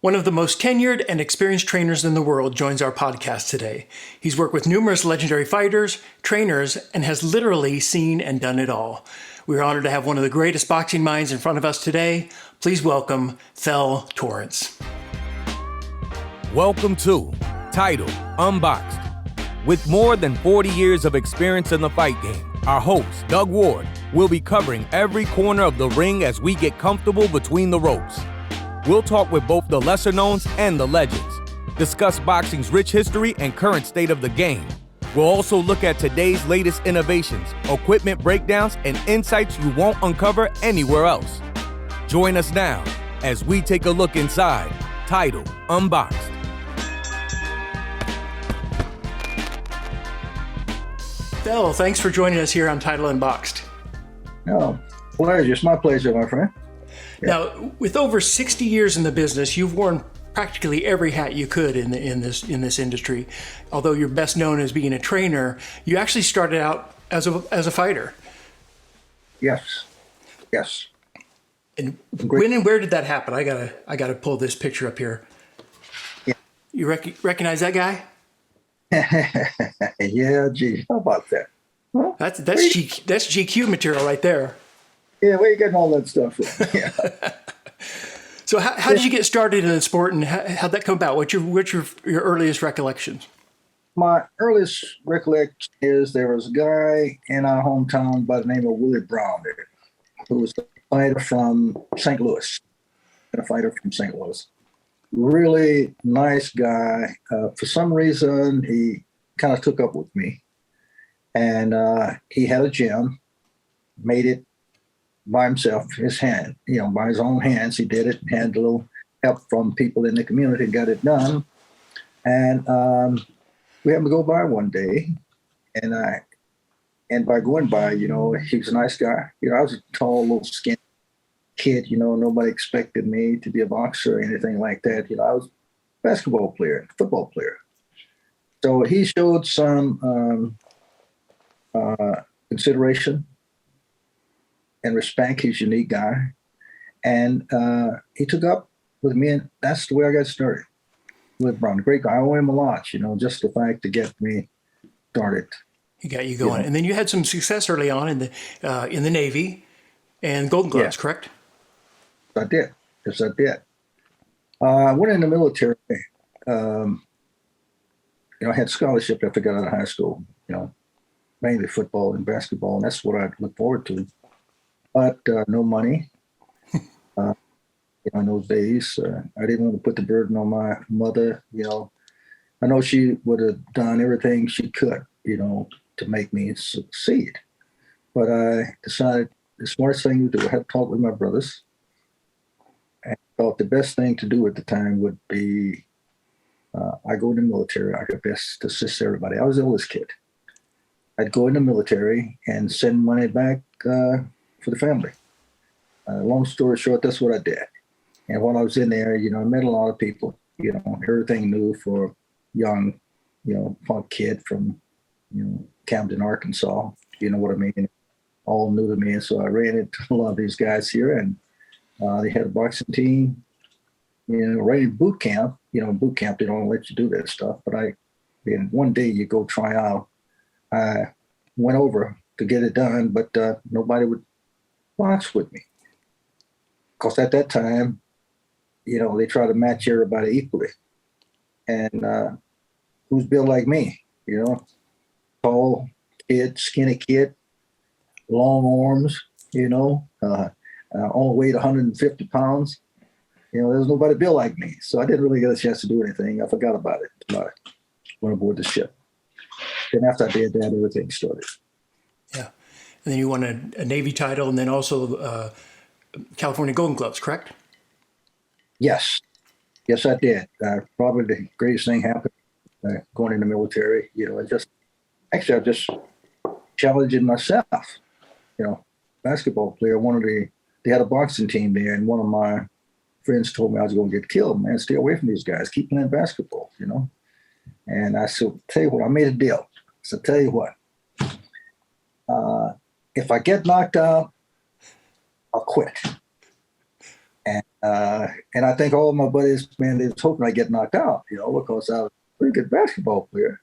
One of the most tenured and experienced trainers in the world joins our podcast today. He's worked with numerous legendary fighters, trainers, and has literally seen and done it all. We're honored to have one of the greatest boxing minds in front of us today. Please welcome Thell Torrence. Welcome to Title Unboxed. With more than 40 years of experience in the fight game, our host, Doug Ward, will be covering every corner of the ring as we get comfortable between the ropes. We'll talk with both the lesser knowns and the legends, discuss boxing's rich history and current state of the game. We'll also look at today's latest innovations, equipment breakdowns, and insights you won't uncover anywhere else. Join us now as we take a look inside Title Unboxed. Thell, thanks for joining us here on Title Unboxed. Oh, pleasure. It's my pleasure, my friend. Yeah. Now, with over 60 years in the business, you've worn practically every hat you could in this industry. Although you're best known as being a trainer, you actually started out as a fighter. Yes. And when and where did that happen? I gotta pull this picture up here. Yeah. You recognize that guy? Yeah, gee, how about that? Huh? That's GQ material right there. Yeah, where you getting all that stuff from? Yeah. So how did you get started in the sport, and how'd that come about? What's your earliest recollections? My earliest recollection is there was a guy in our hometown by the name of Willie Brown there, who was a fighter from St. Louis. Really nice guy. For some reason, he kind of took up with me. And he had a gym, made it by himself, by his own hands. He did it, had a little help from people in the community, got it done. And we happened to go by one day, and by going by, he was a nice guy. I was a tall, little skinny kid, nobody expected me to be a boxer or anything like that. I was a basketball player, football player. So he showed some consideration and respect. He's a unique guy. And he took up with me, and that's the way I got started. With Brown, great guy. I owe him a lot, just the fact to get me started. He got you going. And then you had some success early on in the Navy and Golden Gloves, correct? I did. Yes, I did. I went in the military. I had scholarship after I got out of high school, mainly football and basketball, and that's what I look forward to. But no money. In those days, I didn't want to put the burden on my mother. I know she would have done everything she could, to make me succeed. But I decided the smartest thing to do, I had to talk with my brothers. And I thought the best thing to do at the time would be, I go in the military. I could best assist everybody. I was the oldest kid. I'd go in the military and send money back for the family. Long story short, that's what I did. And while I was in there, I met a lot of people, everything new for young, punk kid from, Camden, Arkansas, you know what I mean? All new to me. And so I ran into a lot of these guys here, and they had a boxing team, right in boot camp. In boot camp, they don't let you do that stuff. But one day you go try out. I went over to get it done, but nobody would box with me. Because at that time, they try to match everybody equally. And who's built like me, tall kid, skinny kid, long arms, only weighed 150 pounds. There's nobody built like me. So I didn't really get a chance to do anything. I forgot about it until I went aboard the ship. Then after I did that, everything started. Yeah. And then you won a Navy title, and then also California Golden Gloves, correct? Yes, I did. Probably the greatest thing happened going in the military. I'm just challenging myself. Basketball player. They had a boxing team there, and one of my friends told me I was going to get killed. Man, stay away from these guys. Keep playing basketball. And I said, tell you what, I made a deal. I said, tell you what, if I get knocked out, I'll quit. And And I think all my buddies, man, they was hoping I get knocked out, because I was a pretty good basketball player.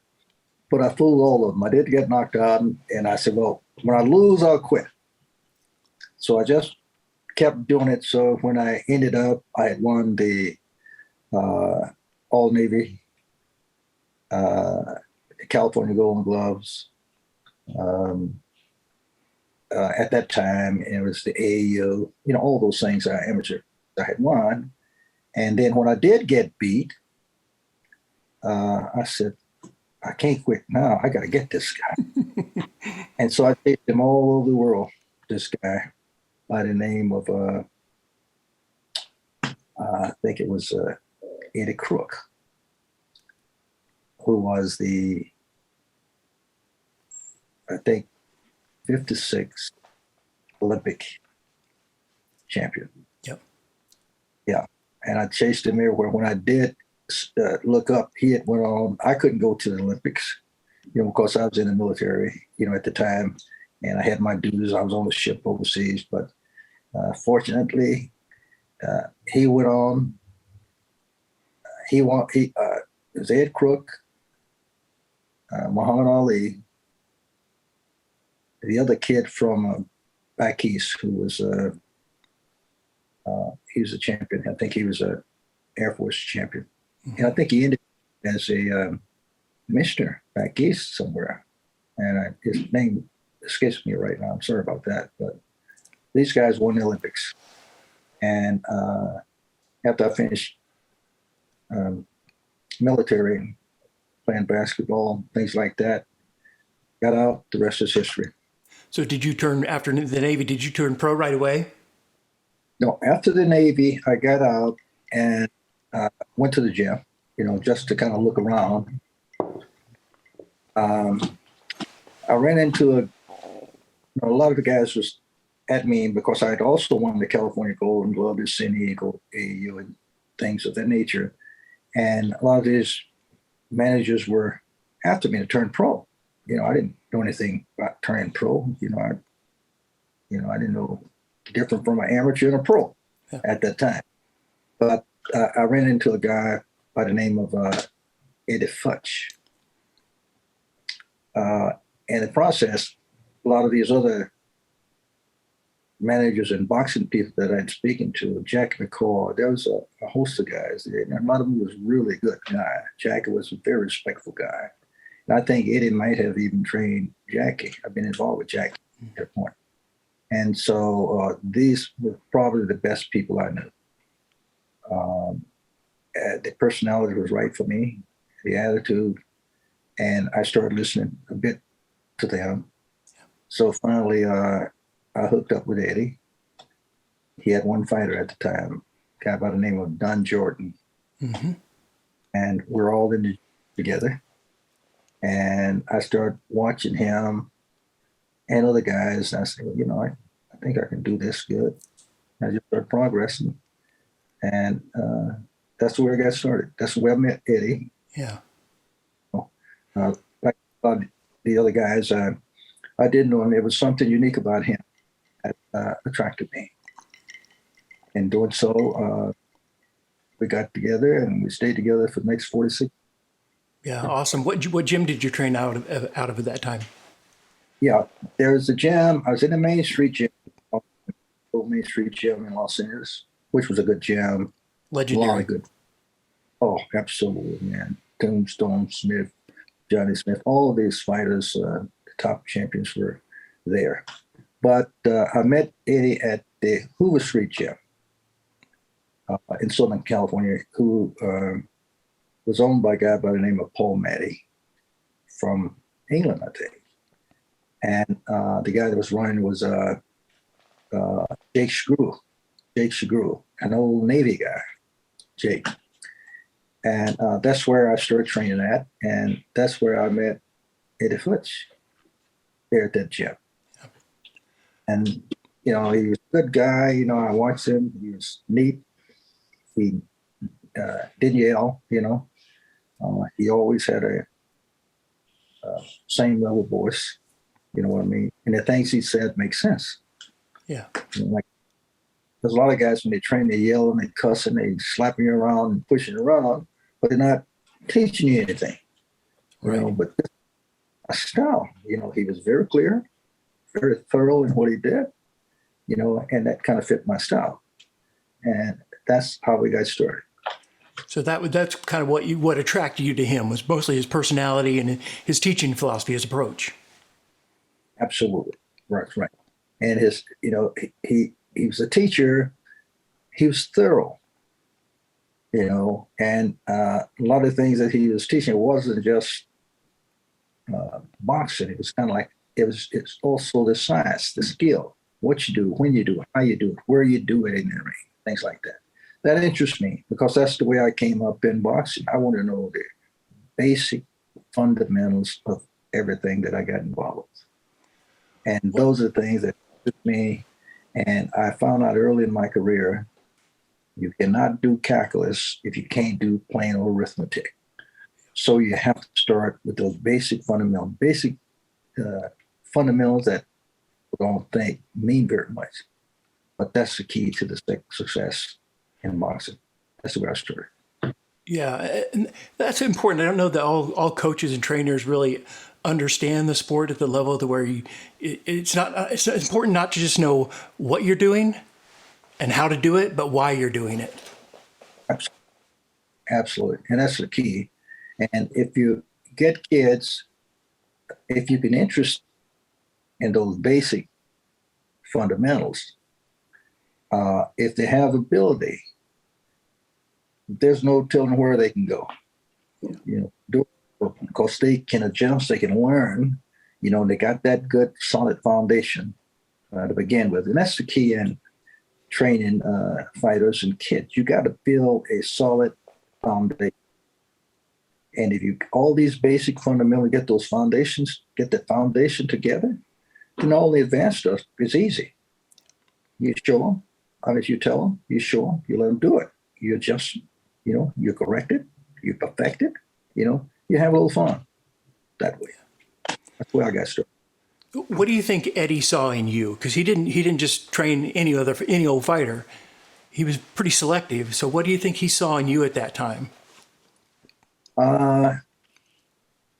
But I fooled all of them. I did get knocked out, and I said, well, when I lose, I'll quit. So I just kept doing it. So when I ended up, I had won the All-Navy, California Golden Gloves. At that time, it was the AAU, all those things I amateur I had won. And then when I did get beat, I said, I can't quit now. I got to get this guy. And so I chased him all over the world, this guy by the name of, I think it was Eddie Crook, who was the, I think, 56 Olympic champion. Yep. Yeah. And I chased him everywhere. When I did look up, he had went on. I couldn't go to the Olympics, because I was in the military, at the time, and I had my duties. I was on the ship overseas, but fortunately, he went on. It was Ed Crook, Muhammad Ali, the other kid from back east who was he was a champion. I think he was a Air Force champion. And I think he ended as a missioner back east somewhere. And his name escapes me right now. I'm sorry about that. But these guys won the Olympics. And after I finished military, playing basketball, things like that, got out, the rest is history. So did you turn, after the Navy, did you turn pro right away? No, after the Navy, I got out and went to the gym, just to kind of look around. I ran into a lot of the guys was at me because I had also won the California Golden Glove, the San Diego AAU, and things of that nature. And a lot of these managers were after me to turn pro. I didn't know anything about turning pro. I didn't know different from an amateur and a pro at that time. But I ran into a guy by the name of Eddie Futch. In the process, a lot of these other managers and boxing people that I'd speaking to, Jack McCall, there was a host of guys there. And a lot of them was really good guy. Jack was a very respectful guy. And I think Eddie might have even trained Jackie. I've been involved with Jackie at that point. And so these were probably the best people I knew. The personality was right for me, the attitude, and I started listening a bit to them. So finally, I hooked up with Eddie. He had one fighter at the time, a guy by the name of Don Jordan. Mm-hmm. And we're all in the together. And I started watching him and other guys. And I said, well, I think I can do this good. I just started progressing. And that's where I got started. That's where I met Eddie. Yeah. Like the other guys, I didn't know him. There was something unique about him that attracted me. In doing so, we got together and we stayed together for the next 46. Yeah, awesome. What gym did you train out of at that time? Yeah, there was a gym. I was in the Main Street gym, Main Street gym in Los Angeles, which was a good gym. Legendary. A lot of good. Oh, absolutely, man. Tombstone Smith, Johnny Smith, all of these fighters, the top champions were there. But I met Eddie at the Hoover Street gym in Southern California, who was owned by a guy by the name of Paul Matty from England, I think. And the guy that was running was Jake Shagru, an old Navy guy, Jake. And that's where I started training at. And that's where I met Eddie Futch there at that gym. And, he was a good guy. I watched him. He was neat. He didn't yell, He always had a same level voice. You know what I mean? And the things he said make sense. Yeah. Like There's a lot of guys when they train, they yell and they cuss and they slapping you around and pushing you around, but they're not teaching you anything. Right. But this a style, he was very clear, very thorough in what he did, and that kind of fit my style. And that's how we got started. So that's kind of what attracted you to him was mostly his personality and his teaching philosophy, his approach. Absolutely. Right. And his, he was a teacher. He was thorough, and a lot of things that he was teaching wasn't just boxing. It was kind of like, it's also the science, the skill, what you do, when you do it, how you do it, where you do it in the ring, things like that. That interests me because that's the way I came up in boxing. I want to know the basic fundamentals of everything that I got involved with. And those are things that interest me. And I found out early in my career, you cannot do calculus if you can't do plain old arithmetic. So you have to start with those basic fundamentals that we don't think mean very much. But that's the key to the success in boxing. That's where I started. Yeah, and that's important. I don't know that all coaches and trainers really understand the sport at the level to where it's important not to just know what you're doing and how to do it, but why you're doing it. Absolutely. And that's the key. And if you get kids, if you can interest in those basic fundamentals, if they have ability, there's no telling where they can go. Because they can adjust, they can learn. They got that good, solid foundation to begin with, and that's the key in training fighters and kids. You got to build a solid foundation, and if you all these basic fundamentals, get the foundation together, then all the advanced stuff is easy. You show them, as you tell them, you show them, you let them do it. You adjust. You correct it, you perfect it, you have a little fun that way. That's where I got started. What do you think Eddie saw in you? Because he didn't just train any old fighter. He was pretty selective. So what do you think he saw in you at that time?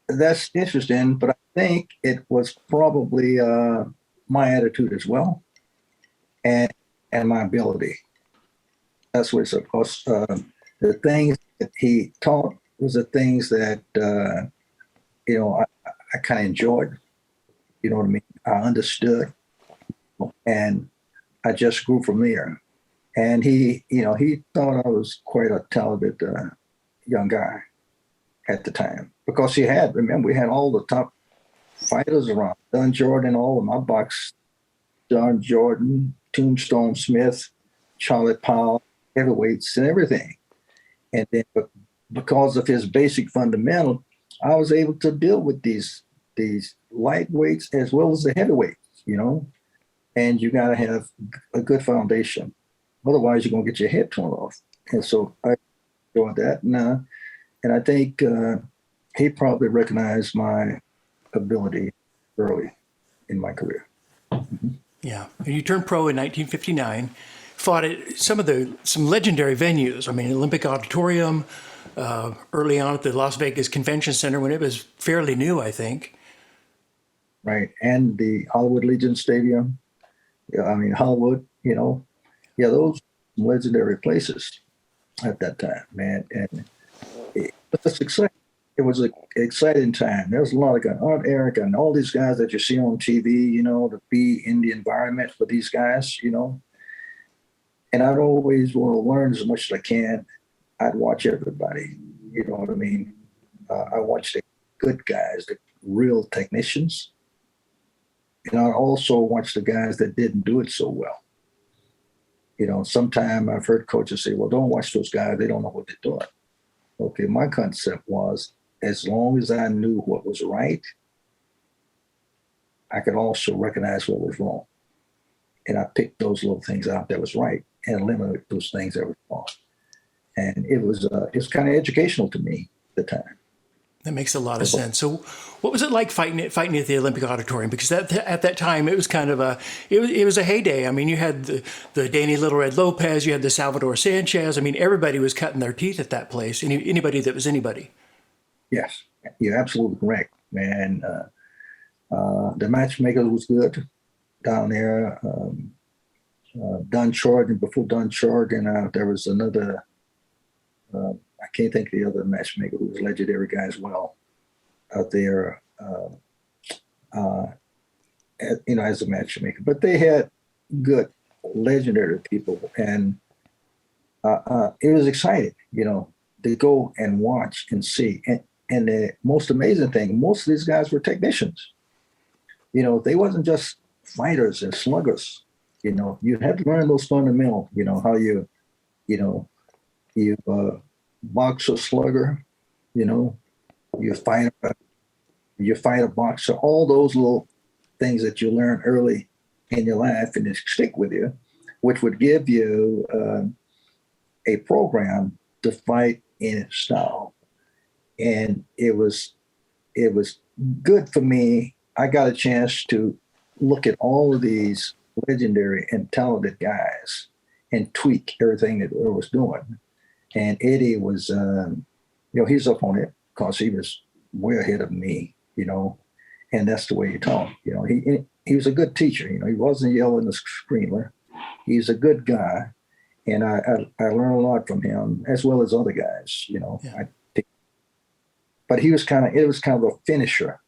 That's interesting, but I think it was probably my attitude as well, and my ability. That's what it's supposed. The things that he taught was the things that, I kind of enjoyed, you know what I mean? I understood, and I just grew from there. And he thought I was quite a talented young guy at the time because we had all the top fighters around. Don Jordan, all of my box, Don Jordan, Tombstone Smith, Charlie Powell, heavyweights and everything. And then because of his basic fundamental, I was able to deal with these lightweights as well as the heavyweights, and you got to have a good foundation. Otherwise, you're going to get your head torn off. And so I enjoyed that. And I think he probably recognized my ability early in my career. Mm-hmm. Yeah. And you turned pro in 1959. Fought at some legendary venues. I mean, Olympic Auditorium, early on at the Las Vegas Convention Center when it was fairly new, I think. Right, and the Hollywood Legion Stadium. Hollywood. Those legendary places at that time, man. And it was exciting. It was an exciting time. There was a lot of guys, Art Eric, and all these guys that you see on TV. To be in the environment for these guys. And I'd always want to learn as much as I can. I'd watch everybody, you know what I mean? I watched the good guys, the real technicians. And I also watched the guys that didn't do it so well. Sometimes I've heard coaches say, well, don't watch those guys. They don't know what they're doing. Okay, my concept was as long as I knew what was right, I could also recognize what was wrong. And I picked those little things out that was right and eliminated those things that were wrong. And it was kind of educational to me at the time. That makes a lot of sense. So, what was it like fighting at the Olympic Auditorium? Because at that time, it was kind of it was a heyday. I mean, you had the Danny Little Red Lopez, you had the Salvador Sanchez. I mean, everybody was cutting their teeth at that place. Anybody that was anybody. Yes, you're absolutely correct, man. The matchmaker was good down there. Don Jordan, before Don Jordan, there was another. I can't think of the other matchmaker who was a legendary guy as well out there, as a matchmaker. But they had good, legendary people, and it was exciting, to go and watch and see. And the most amazing thing, most of these guys were technicians. They wasn't just fighters and sluggers. You had to learn those fundamentals. How you box a slugger. You fight a boxer. All those little things that you learn early in your life and they stick with you, which would give you a program to fight in its style. And it was good for me. I got a chance to look at all of these legendary and talented guys and tweak everything that I was doing. And Eddie was, he's up on it because he was way ahead of me, and that's the way you talk. He was a good teacher. He wasn't yelling or screamer. He's a good guy, and I learned a lot from him as well as other guys. Yeah. But it was kind of a finisher.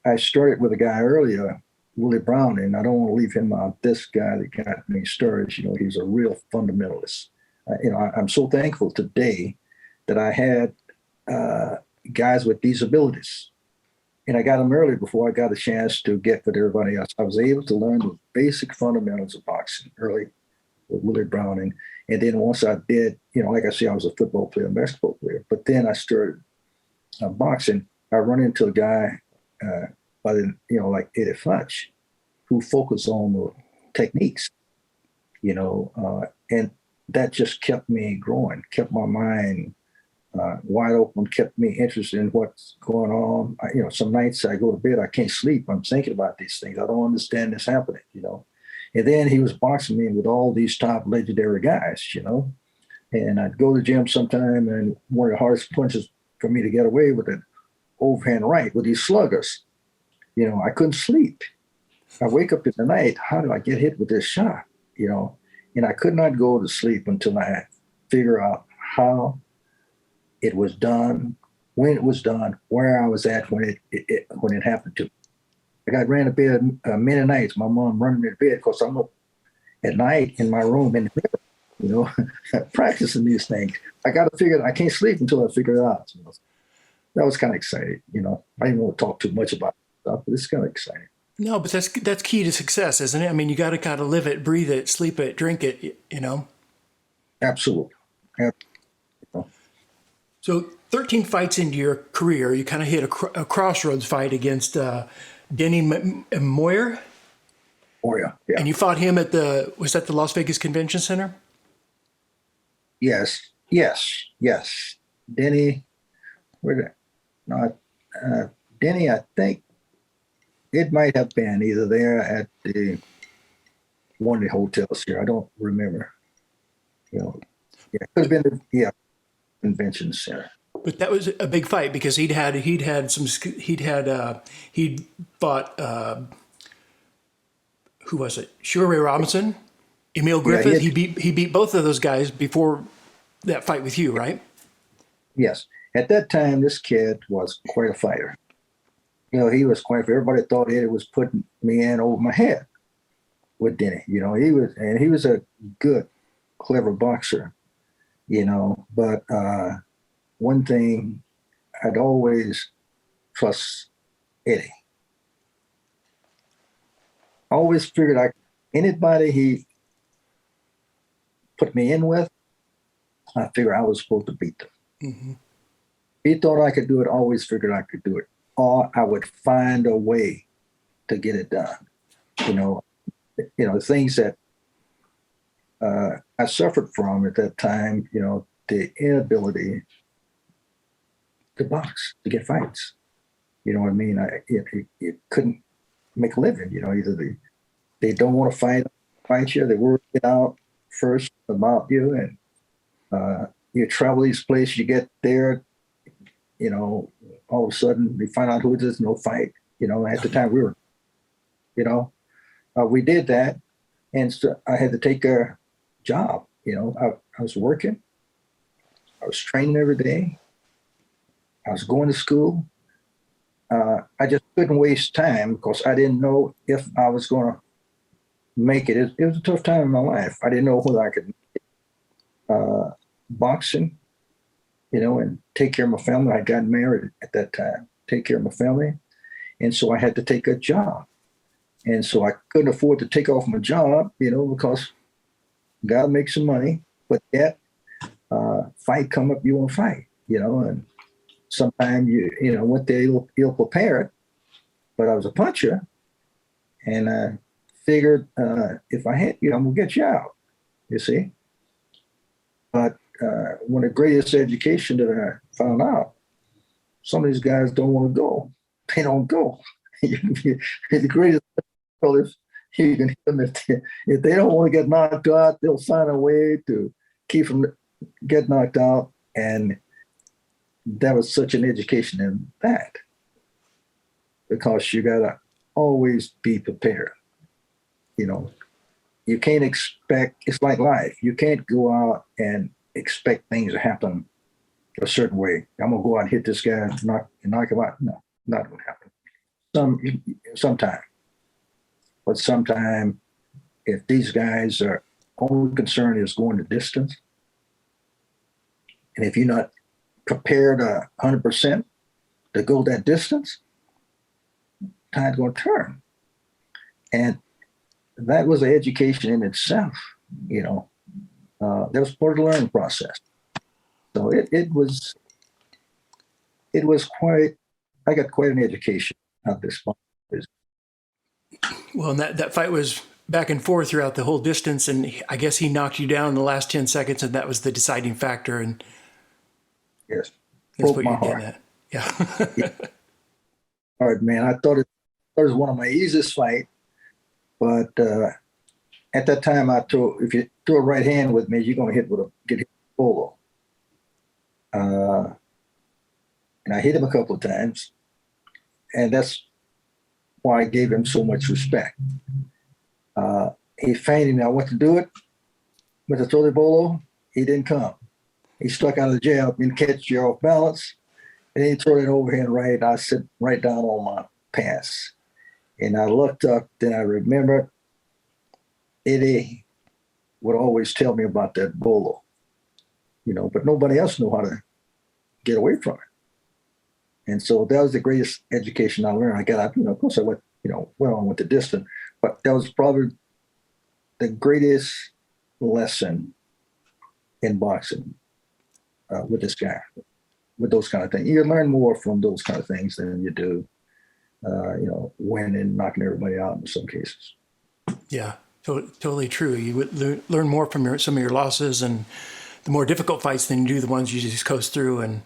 I started with a guy earlier, Willie Brown, and I don't want to leave him out. This guy that got me started, he's a real fundamentalist. I'm so thankful today that I had guys with these abilities. And I got them early before I got a chance to get with everybody else. I was able to learn the basic fundamentals of boxing early with Willie Brown. And then once I did, like I say, I was a football player and basketball player. But then I started boxing. I run into a guy like Eddie Futch, who focused on the techniques, and that just kept me growing, kept my mind wide open, kept me interested in what's going on. Some nights I go to bed, I can't sleep. I'm thinking about these things. I don't understand this happening, And then he was boxing me with all these top legendary guys, And I'd go to the gym sometime, and one of the hardest punches for me to get away with an overhand right with these sluggers. I couldn't sleep. I wake up in the night, how do I get hit with this shot? And I could not go to sleep until I figure out how it was done, when it was done, where I was at when it happened to me. I got ran to bed many nights. My mom running me to bed because I'm up at night in my room in the river, practicing these things. I got to figure it. I can't sleep until I figure it out. That was kind of exciting. I didn't want to talk too much about stuff, but it's kind of exciting. No, but that's key to success, isn't it? I mean, you got to kind of live it, breathe it, sleep it, drink it. Absolutely. So 13 fights into your career, you kind of hit a crossroads fight against Denny Moyer. Moyer, yeah. And you fought him was that the Las Vegas Convention Center? Yes. Denny, Denny, I think it might have been either there at one of the hotels here. I don't remember. Yeah, it could have been convention center. But that was a big fight because he'd fought who was it? Sugar Ray Robinson, Emil Griffith. He beat both of those guys before that fight with you, right? Yes. At that time, this kid was quite a fighter. He was quite. Everybody thought Eddie was putting me in over my head with Denny. He was a good, clever boxer. But one thing, I'd always trust Eddie. I always figured anybody he put me in with, I figured I was supposed to beat them. Mm-hmm. He thought I could do it. I always figured I could do it. Or I would find a way to get it done. Things that I suffered from at that time, the inability to box, to get fights. You know what I mean? You couldn't make a living. You know, either they don't want to fight you, they work it out first about you, and you travel these places, you get there, you know, all of a sudden we find out who it is, no fight. You know, at the time we did that, and so I had to take a job. You know, I was working, I was training every day, I was going to school. I just couldn't waste time because I didn't know if I was going to make it. It was a tough time in my life. I didn't know whether I could boxing, you know, and take care of my family. I got married at that time, take care of my family. And so I had to take a job. And so I couldn't afford to take off my job, you know, because God makes some money, but yet fight come up, you want to fight, you know, and sometimes you know, went there ill prepared, but I was a puncher, and I figured if I hit you, I'm gonna get you out, you see. But one of the greatest education that I found out, some of these guys don't want to go. They don't go. The greatest, well, if you can hit them, if they don't want to get knocked out, they'll find a way to keep them get knocked out. And that was such an education in that, because you gotta always be prepared. You know, you can't expect, it's like life. You can't go out and expect things to happen a certain way. I'm gonna go out and hit this guy and knock him out. No, not gonna happen. Sometime. But sometime, if these guys are only concerned is going the distance, and if you're not prepared 100% to go that distance, tide's going to turn. And that was an education in itself, you know. That was part of the learning process. So it was quite, I got quite an education out this point. Well, and that fight was back and forth throughout the whole distance, and I guess he knocked you down in the last 10 seconds, and that was the deciding factor. And yes, that's broke what my you're getting heart. at. Yeah. All right, man. I thought it was one of my easiest fights, but at that time, if you throw a right hand with me, you're gonna get hit with a polo. And I hit him a couple of times, and that's why I gave him so much respect. He fainted, and I went to do it with the throw the bolo. He didn't come. He stuck out of the jab and catch you off balance, and he threw it overhand right. I sit right down on my pants, and I looked up. Then I remembered Eddie would always tell me about that bolo, you know, but nobody else knew how to get away from it. And so that was the greatest education I learned. I got out, you know, of course I went on with the distance, but that was probably the greatest lesson in boxing with this guy, with those kind of things. You learn more from those kind of things than you do, you know, winning and knocking everybody out in some cases. Yeah, totally true. You would learn more from some of your losses and the more difficult fights than you do the ones you just coast through and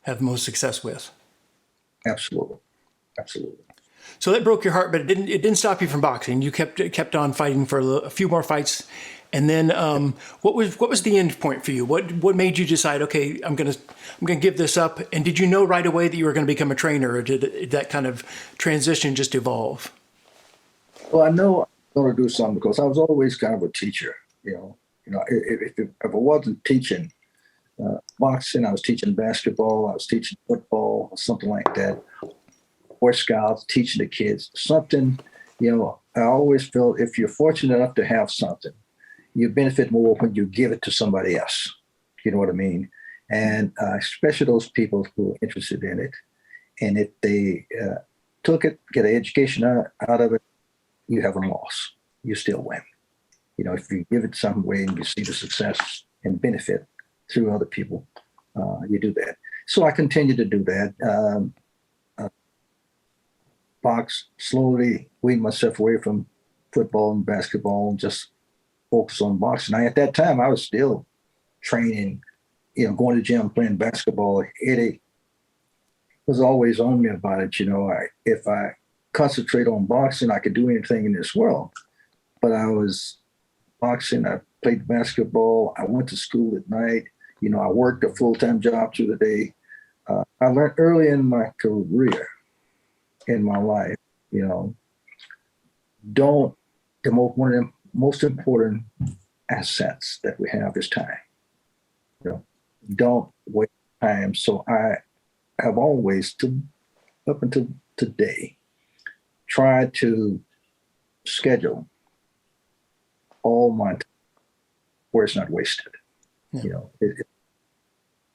have the most success with. Absolutely. Absolutely. So that broke your heart, but it didn't stop you from boxing. You kept on fighting for a few more fights. And then what was the end point for you? What made you decide, okay, I'm gonna give this up? And did you know right away that you were going to become a trainer, or did that kind of transition just evolve? Well, I know I'm going to do something because I was always kind of a teacher. You know, if I wasn't teaching boxing, I was teaching basketball, I was teaching football, or something like that. Boy Scouts, teaching the kids something. You know, I always felt if you're fortunate enough to have something, you benefit more when you give it to somebody else. You know what I mean? And especially those people who are interested in it. And if they took it, get an education out of it, you haven't lost. You still win. You know, if you give it some way and you see the success and benefit through other people, you do that. So I continue to do that. Box, slowly wean myself away from football and basketball and just focus on boxing. At that time, I was still training, you know, going to the gym, playing basketball. Eddie was always on me about it. If I concentrate on boxing, I could do anything in this world. But I was boxing, I played basketball, I went to school at night. I worked a full-time job through the day. I learned early in my career, in my life, one of the most important assets that we have is time. Don't waste time. So I have always, up until today, tried to schedule all my time where it's not wasted. Yeah. It's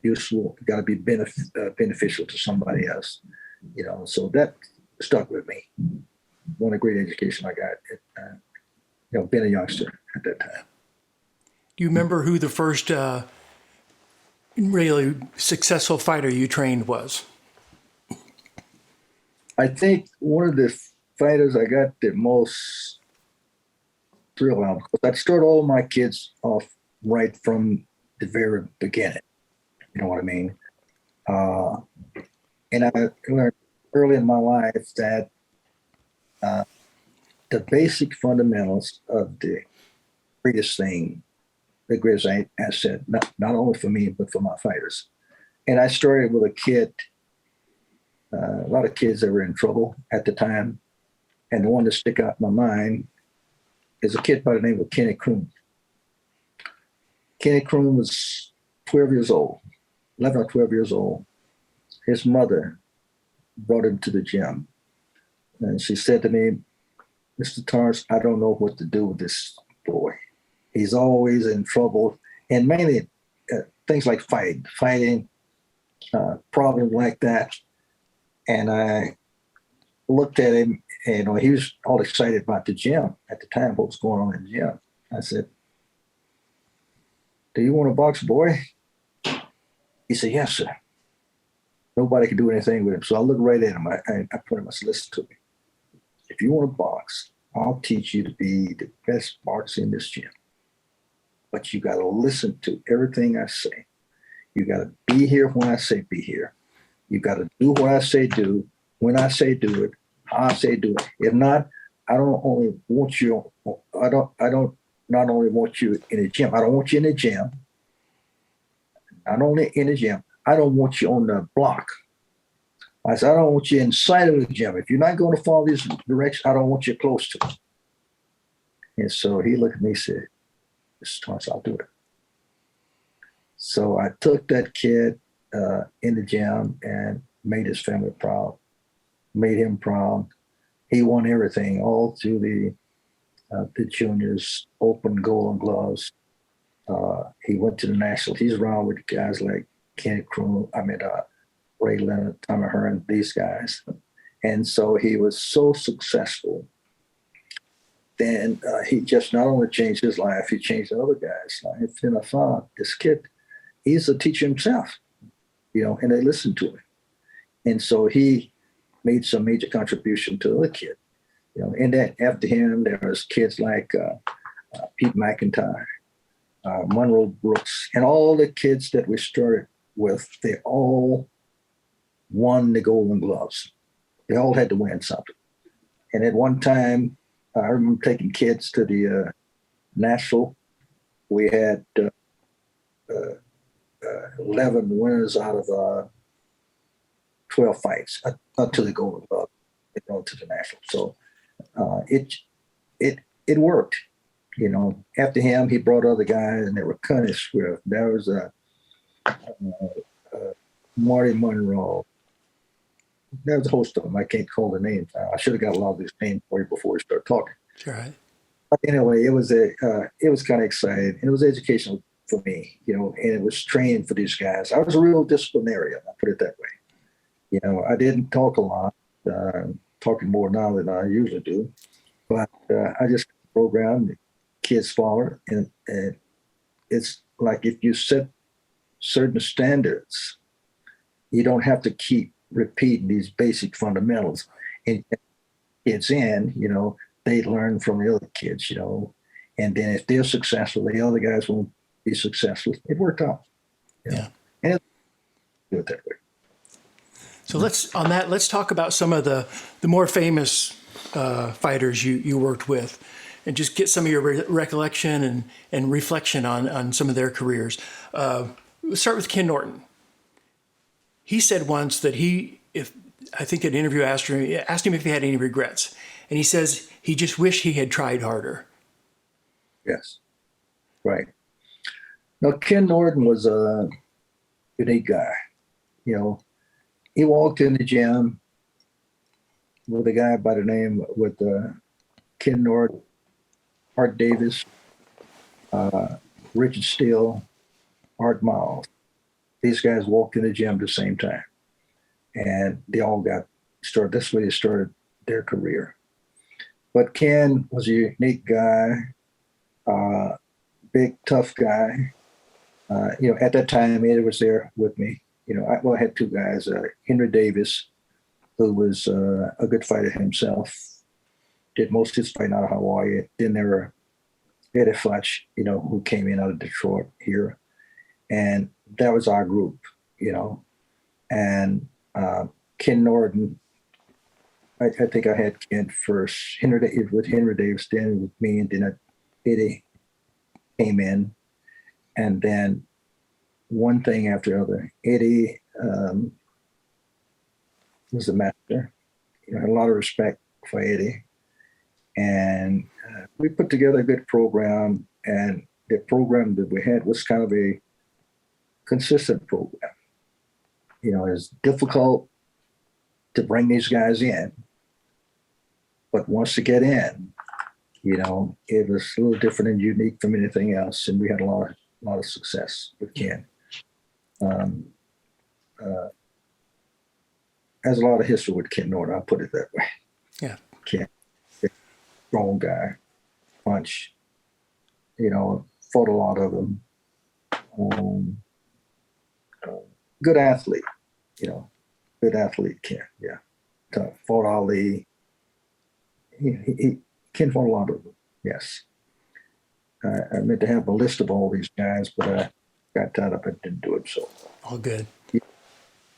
useful, got to be beneficial to somebody else. So that stuck with me. One of the great education I got, being a youngster at that time. Do you remember who the first really successful fighter you trained was? I think one of the fighters I got the most thrill out, because I'd start all my kids off right from the very beginning. You know what I mean? And I learned early in my life that the basic fundamentals of the greatest thing, the greatest asset, not only for me, but for my fighters. And I started with a kid, a lot of kids that were in trouble at the time. And the one that stick out in my mind is a kid by the name of Kenny Kroom. Kenny Kroom was 12 years old, 11 or 12 years old. His mother brought him to the gym. And she said to me, "Mr. Torrence, I don't know what to do with this boy. He's always in trouble." And mainly things like fighting, problems like that. And I looked at him, and he was all excited about the gym at the time, what was going on in the gym. I said, "Do you want to box, boy?" He said, "Yes, sir." Nobody could do anything with him. So I looked right at him. I put him, I said, "Listen to me. If you want to box, I'll teach you to be the best boxer in this gym. But you got to listen to everything I say. You got to be here when I say be here. You got to do what I say do, when I say do it, how I say do it. If not, I don't only want you. I don't not only want you in the gym. I don't want you in the gym. Not only in the gym. I don't want you on the block. I said, I don't want you inside of the gym. If you're not going to follow these directions, I don't want you close to it." And so he looked at me and said, "Mr. Torrence, I'll do it." So I took that kid in the gym and made his family proud, made him proud. He won everything, all through the juniors, open golden gloves. He went to the nationals. He's around with guys like Kenny Kroom, Ray Leonard, Tommy Hearn, these guys. And so he was so successful. Then he just not only changed his life, he changed the other guys' life. And I found this kid, he's a teacher himself, and they listened to him. And so he made some major contribution to the other kid. And then after him, there was kids like Pete McIntyre, Monroe Brooks, and all the kids that we started with, they all won the Golden Gloves. They all had to win something. And at one time, I remember taking kids to the national. We had 11 winners out of 12 fights up to the Golden Glove, to the national. So it worked. After him, he brought other guys, and they were Cunny Swift. There was Marty Monroe. There was a host of them. I can't call the names. I should have got a lot of these names for you before we start talking. Sure. But anyway, it was kind of exciting, and it was educational for me, and it was training for these guys. I was a real disciplinarian, I'll put it that way. I didn't talk a lot, talking more now than I usually do, but I just programmed the kids follow, and it's like if you set certain standards, you don't have to keep repeating these basic fundamentals. And kids they learn from the other kids, and then if they're successful, the other guys won't be successful. It worked out. Yeah. And do it that way. So let's talk about some of the more famous fighters you worked with, and just get some of your recollection and reflection on some of their careers. Let's start with Ken Norton. He said once that I think an interview asked him if he had any regrets, and he says he just wished he had tried harder. Yes, right. Now, Ken Norton was a unique guy. You know, he walked in the gym with a guy by the name with Ken Norton, Art Davis, Richard Steele, Art Miles. These guys walked in the gym at the same time, and they all got started. That's where they started their career. But Ken was a unique guy, big, tough guy. At that time, Eddie was there with me. I had two guys, Henry Davis, who was a good fighter himself, did most of his fighting out of Hawaii. Then there were Eddie Futch, who came in out of Detroit here. And that was our group, And Ken Norton, I think I had Ken first. With Henry Davis, then with me, and then Eddie came in. And then one thing after the other. Eddie was the master. I had a lot of respect for Eddie. And we put together a good program. And the program that we had was kind of a consistent program. It's difficult to bring these guys in. But once they get in, it was a little different and unique from anything else. And we had a lot of success with Ken. Has a lot of history with Ken Norton, I'll put it that way. Yeah. Ken, strong guy, punch, fought a lot of them. Good athlete, good athlete, Ken, yeah. Fought Ali. Ken fought a lot of them, yes. I meant to have a list of all these guys, but I got tied up and didn't do it, so. All good. A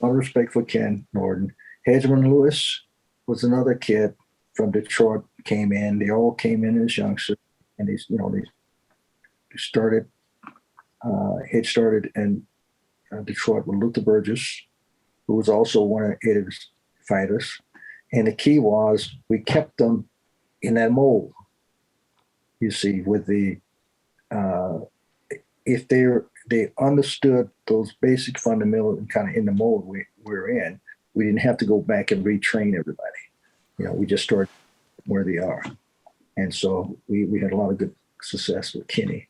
lot of respect for Ken Norton. Hedgeman Lewis was another kid from Detroit, came in. They all came in as youngsters, and they started, Hedge started in Detroit with Luther Burgess, who was also one of Eddie's fighters. And the key was we kept them in that mold. You see, with the if they understood those basic fundamentals and kind of in the mold we're in, we didn't have to go back and retrain everybody. We just started where they are. And so we had a lot of good success with Kenny,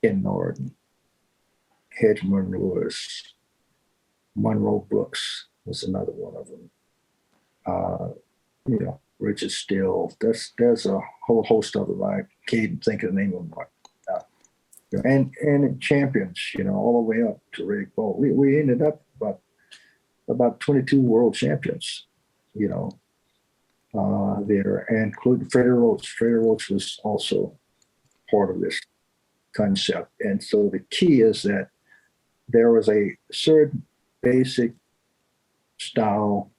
Ken Norton, Hedgeman Lewis, Monroe Brooks was another one of them. Richard Steele. There's a whole host of them. I can't think of the name of them. And champions, all the way up to Riddick Bowe. We ended up about 22 world champions, there, and including Freddie Roach. Freddie Roach was also part of this concept. And so the key is that there was a certain basic style,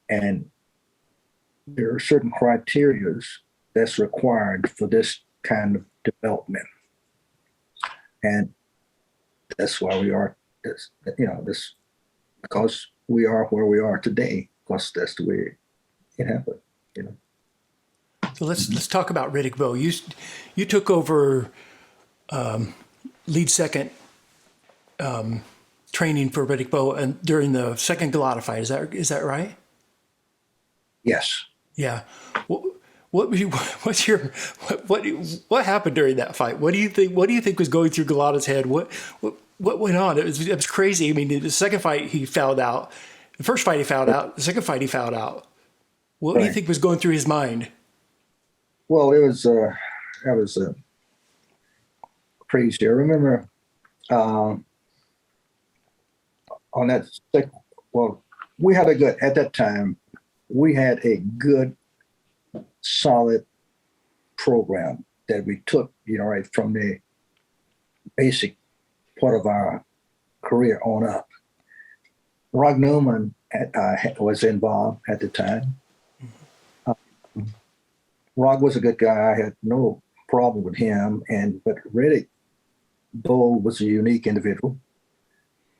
and there are certain criteria that's required for this kind of development. And that's why we are this, because we are where we are today, because that's the way it happened, So let's talk about Riddick Bowe. You took over lead second training for Riddick Bowe and during the second Galata fight. Is that right? Yes. Yeah. What happened during that fight? What do you think was going through Galata's head? What went on? It was crazy. I mean, the second fight he fouled out. The first fight he fouled out. The second fight he fouled out. What do you think was going through his mind? Well, that was crazy. I remember on that second. Well, we had at that time. We had a good, solid program that we took, right from the basic part of our career on up. Rock Newman was involved at the time. Rock was a good guy. I had no problem with him, but Riddick Bowe was a unique individual.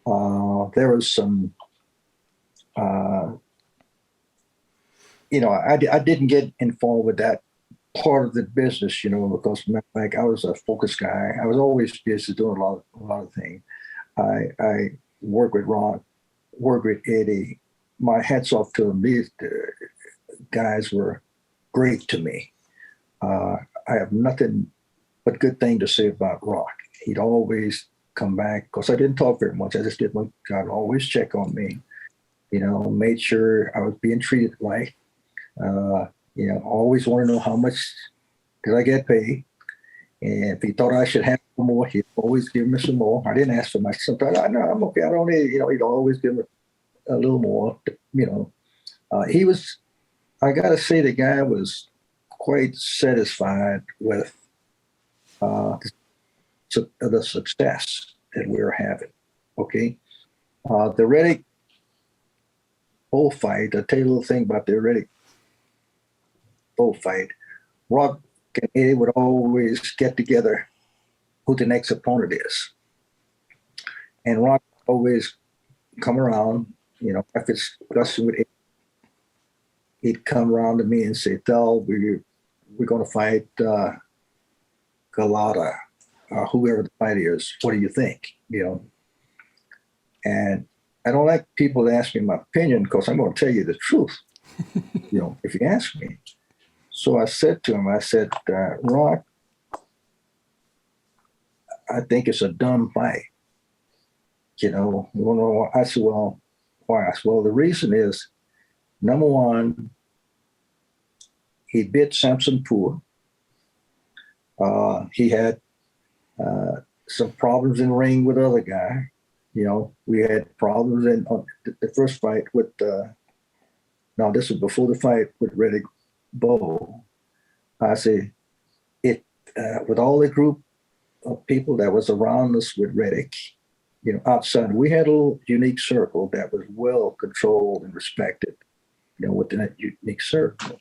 There was some, I didn't get involved with that part of the business, because like I was a focus guy. I was always busy doing a lot of things. I worked with Rock, worked with Eddie. My hats off to them. These guys were great to me. I have nothing but good thing to say about Rock. He'd always come back, because I didn't talk very much. I just did my job, always check on me, made sure I was being treated right. Always want to know how much did I get paid. And if he thought I should have more, he'd always give me some more. I didn't ask for much. Sometimes I know I'm okay, I don't need, he'd always give me a little more, he was, I got to say, the guy was quite satisfied with the success that we were having. Okay. The Riddick Bowe fight, I'll tell you a little thing about the Riddick Bowe fight. Rock and Eddie would always get together who the next opponent is. And Rock always come around, if it's discussion with Eddie, he'd come around to me and say, Thell, we're going to fight Galata, whoever the fight is. What do you think? And I don't like people to ask me my opinion, because I'm going to tell you the truth, if you ask me. So I said to him, Rock, I think it's a dumb fight. I said, well, why? I said, well, the reason is, number one, he beat Samson Poor. He had some problems in the ring with the other guy. We had problems in the first fight with, no, this was before the fight with Riddick Bowe. I say, with all the group of people that was around us with Riddick, outside, we had a little unique circle that was well controlled and respected, within that unique circle.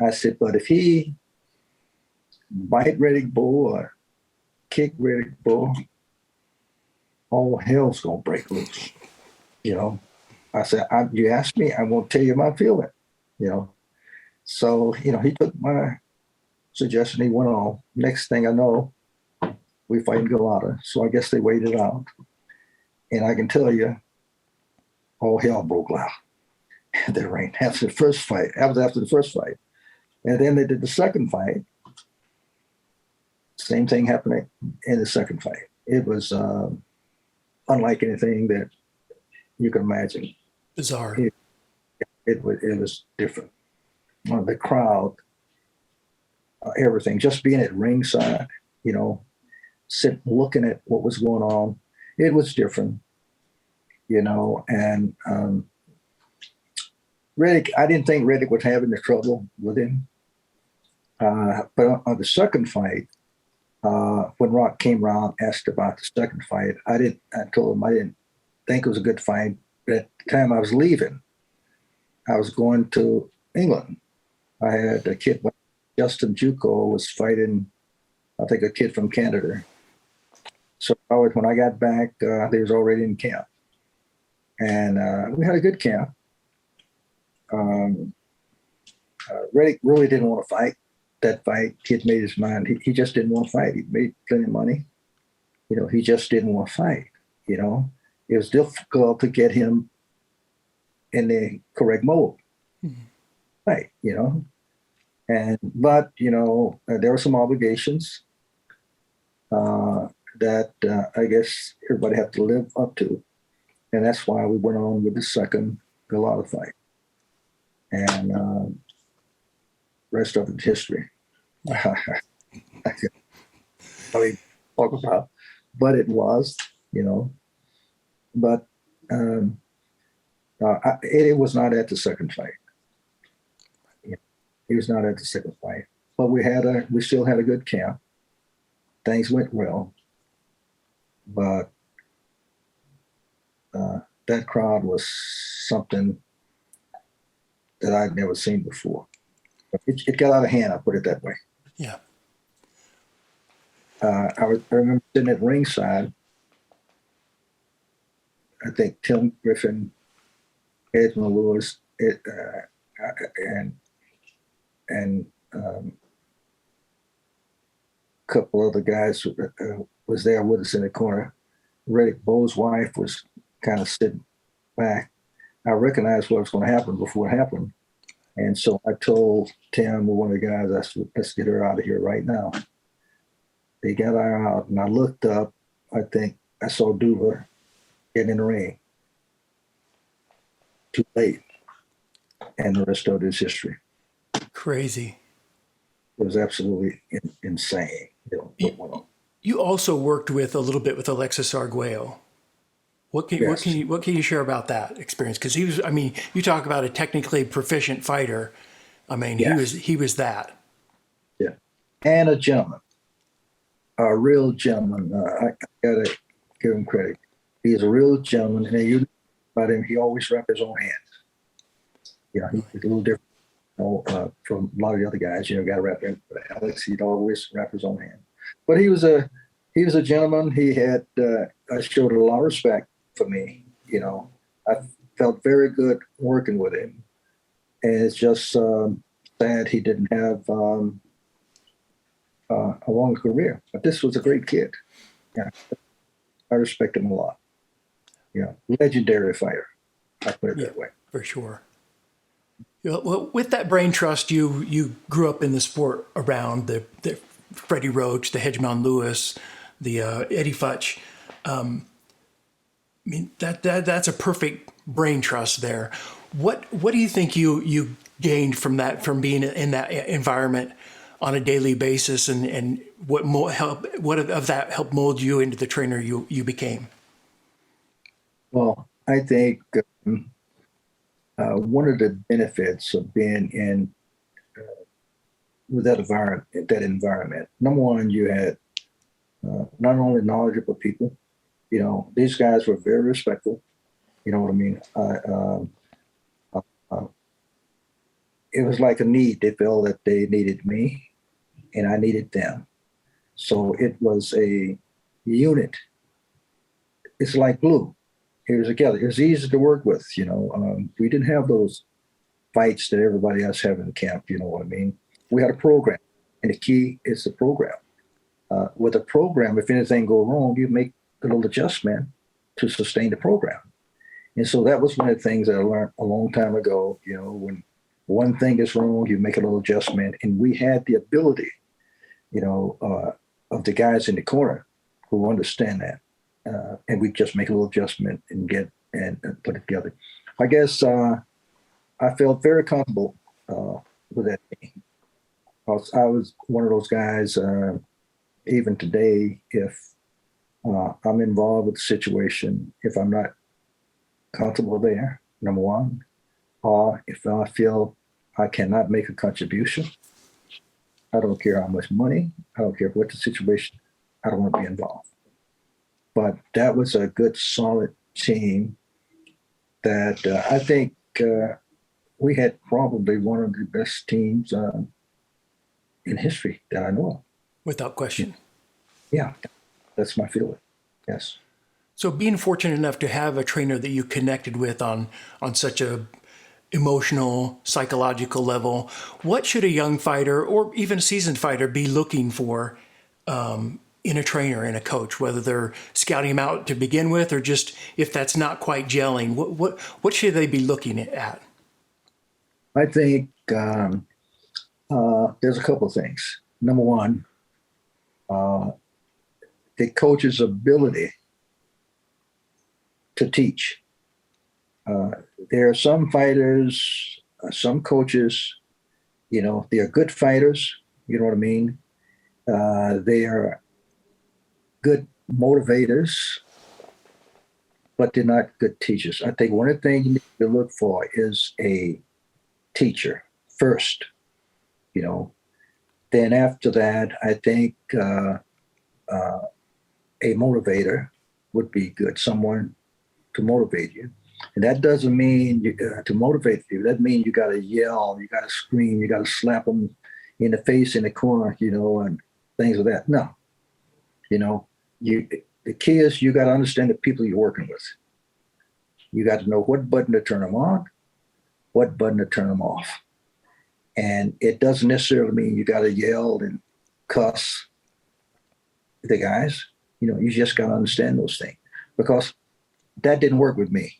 I said, but if he bite Riddick Bowe or kick Riddick Bowe, all hell's gonna break loose. I said, you asked me, I won't tell you my feeling. So he took my suggestion. He went on. Next thing I know, we fight Galata. So I guess they waited out, and I can tell you, all hell broke loud in the ring after the first fight. That was after the first fight. And then they did the second fight. Same thing happening in the second fight. It was unlike anything that you can imagine. Bizarre. It was different. The crowd, everything, just being at ringside, sitting, looking at what was going on, it was different, and Riddick, I didn't think Riddick was having the trouble with him. But on the second fight, when Rock came around, asked about the second fight, I told him I didn't think it was a good fight. But at the time I was leaving, I was going to England. I had a kid, Justin Juco was fighting, I think, a kid from Canada. So when I got back, they was already in camp. And we had a good camp. Riddick really didn't want to fight that fight. He had made his mind. He just didn't want to fight. He made plenty of money. He just didn't want to fight. It was difficult to get him in the correct mode. Mm-hmm. Right, but there were some obligations that I guess everybody had to live up to. And that's why we went on with the second Galata fight. And rest of it history. I mean, talk about, but it was, But Eddie was not at the second fight. He was not at the second fight. But we still had a good camp. Things went well. But that crowd was something that I'd never seen before. It got out of hand, I'll put it that way. Yeah. I remember sitting at ringside. I think Tim Griffin, Edmund Lewis, and a couple other guys was there with us in the corner. Riddick Bowe's wife was kind of sitting back. I recognized what was going to happen before it happened. And so I told Tim, one of the guys, I said, let's get her out of here right now. They got her out, and I looked up. I think I saw Duva getting in the ring. Too late. And the rest of it is history. Crazy. It was absolutely insane. What went on. You also worked with a little bit with Alexis Arguello. What can you share about that experience? Because he was, I mean, you talk about a technically proficient fighter. I mean, yes. he was that. Yeah, and a gentleman, a real gentleman. I gotta give him credit. He's a real gentleman, and you know about him. He always wrapped his own hands. Yeah, he's a little different from a lot of the other guys. You know, got to wrap him. But Alex, he'd always wrap his own hand. But he was a gentleman. He had showed a lot of respect for me. You know, I felt very good working with him, and it's just sad he didn't have a long career. But this was a great kid. Yeah, I respect him a lot. Yeah, legendary fighter. I put it that way. For sure. Well, with that brain trust, you grew up in the sport around the Freddie Roach, the Hedgemon Lewis, the Eddie Futch. I mean that's a perfect brain trust there. What do you think you gained from that, from being in that environment on a daily basis, and what of that helped mold you into the trainer you became? Well, I think one of the benefits of being in with that environment, number one, you had not only knowledgeable people. You know, these guys were very respectful. You know what I mean? It was like a need. They felt that they needed me, and I needed them. So it was a unit. It's like glue. It was together. It was easy to work with. You know, we didn't have those fights that everybody else have in the camp. You know what I mean? We had a program, and the key is the program. With a program, if anything go wrong, you make a little adjustment to sustain the program. And so that was one of the things that I learned a long time ago. You know, when one thing is wrong, you make a little adjustment. And we had the ability, you know, of the guys in the corner who understand that. And we just make a little adjustment and put it together. I guess I felt very comfortable with that team. I was one of those guys, even today, if I'm involved with the situation, if I'm not comfortable there, number one, or if I feel I cannot make a contribution, I don't care how much money, I don't care what the situation, I don't want to be involved. But that was a good, solid team that I think we had probably one of the best teams in history that I know of. Without question. Yeah, that's my feeling. Yes. So being fortunate enough to have a trainer that you connected with on such a emotional, psychological level, what should a young fighter or even a seasoned fighter be looking for in a trainer and a coach, whether they're scouting them out to begin with or just if that's not quite gelling, what should they be looking at? I think there's a couple of things. Number one, the coach's ability to teach. There are some fighters, some coaches, you know, they are good fighters, you know what I mean? They are good motivators, but they're not good teachers. I think one of the things you need to look for is a teacher first, you know. Then after that, I think a motivator would be good. Someone to motivate you. And that doesn't mean to motivate you. That means you got to yell, you got to scream, you got to slap them in the face in the corner, and things like that. No, the key is you got to understand the people you're working with. You got to know what button to turn them on, what button to turn them off. And it doesn't necessarily mean you got to yell and cuss the guys. You just got to understand those things, because that didn't work with me.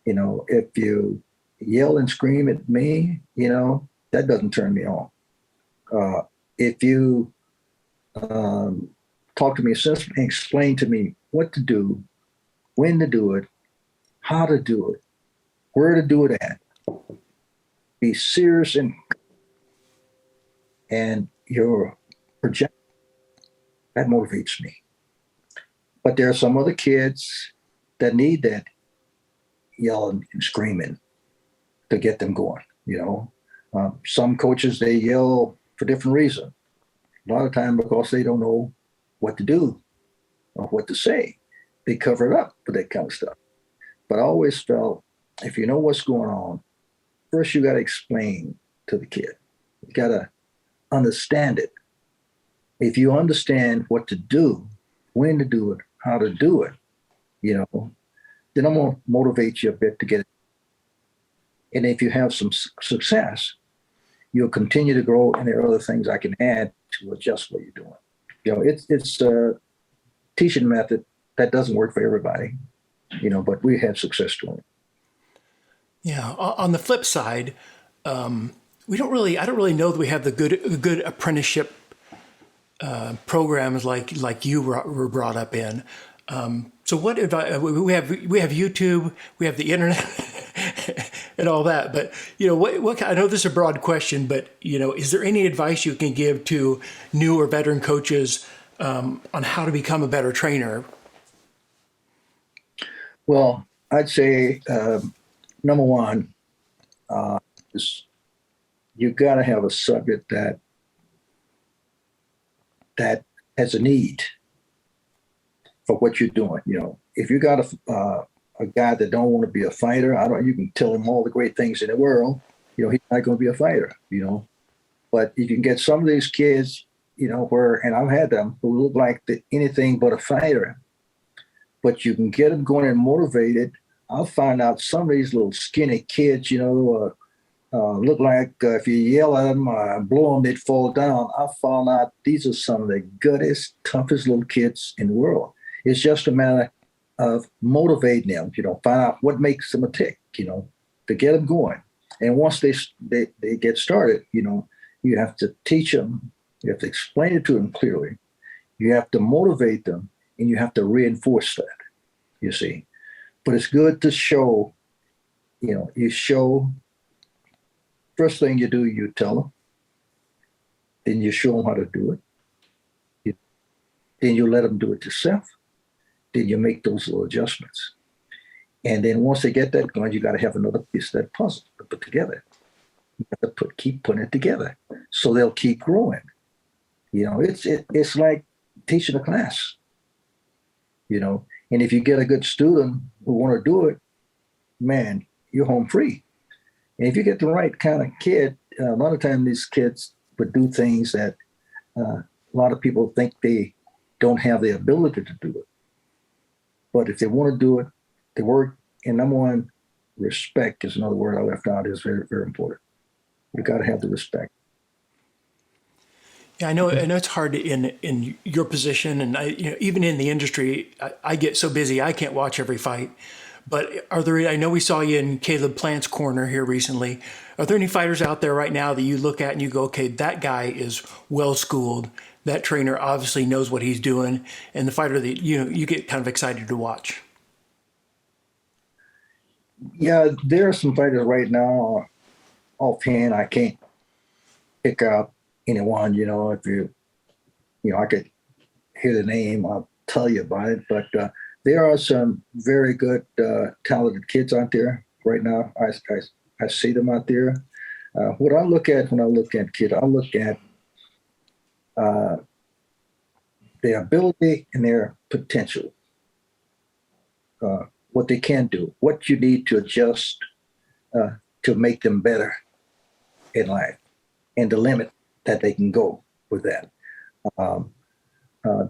If you yell and scream at me, that doesn't turn me on. If you talk to me and explain to me what to do, when to do it, how to do it, where to do it at, be serious and your project, that motivates me. But there are some other kids that need that yelling and screaming to get them going. Some coaches, they yell for different reasons. A lot of time because they don't know what to do or what to say. They cover it up with that kind of stuff. But I always felt, if you know what's going on, first you got to explain to the kid. You got to understand it. If you understand what to do, when to do it, how to do it, then I'm going to motivate you a bit to get it. And if you have some success, you'll continue to grow, and there are other things I can add to adjust what you're doing. It's a teaching method that doesn't work for everybody, but we have success doing it. Yeah. On the flip side, I don't really know that we have the good apprenticeship programs like you were brought up in. So what advice, we have YouTube, we have the internet and all that, but what I know this is a broad question, but is there any advice you can give to new or veteran coaches on how to become a better trainer? Well, I'd say number one is you got to have a subject that has a need for what you're doing. If you got a guy that don't want to be a fighter, you can tell him all the great things in the world. He's not going to be a fighter. But if you can get some of these kids, and I've had them who look like anything but a fighter, but you can get them going and motivated. I'll find out some of these little skinny kids, look like if you yell at them, blow them, they'd fall down. I found out these are some of the guttest, toughest little kids in the world. It's just a matter of motivating them, find out what makes them a tick, to get them going. And once they get started, you have to teach them, you have to explain it to them clearly, you have to motivate them, and you have to reinforce that, you see. But it's good to show, you show. First thing you do, you tell them. Then you show them how to do it. Then you let them do it yourself. Then you make those little adjustments. And then once they get that going, you got to have another piece of that puzzle to put together. You have to keep putting it together so they'll keep growing. It's like teaching a class. And if you get a good student who want to do it, man, you're home free. And if you get the right kind of kid, a lot of times these kids would do things that a lot of people think they don't have the ability to do it. But if they want to do it, they work. And number one, respect is another word I left out, is very, very important. You got to have the respect. Yeah, I know it's hard in your position, and even in the industry, I get so busy I can't watch every fight. But I know we saw you in Caleb Plant's corner here recently. Are there any fighters out there right now that you look at and you go, okay, that guy is well schooled. That trainer obviously knows what he's doing, and the fighter that you get kind of excited to watch? Yeah, there are some fighters right now. Offhand, I can't pick out anyone. If I could hear the name, I'll tell you about it. But there are some very good, talented kids out there right now. I see them out there. What I look at when I look at kids, I look at their ability and their potential. what they can do, what you need to adjust to make them better in life, and the limit that they can go with that.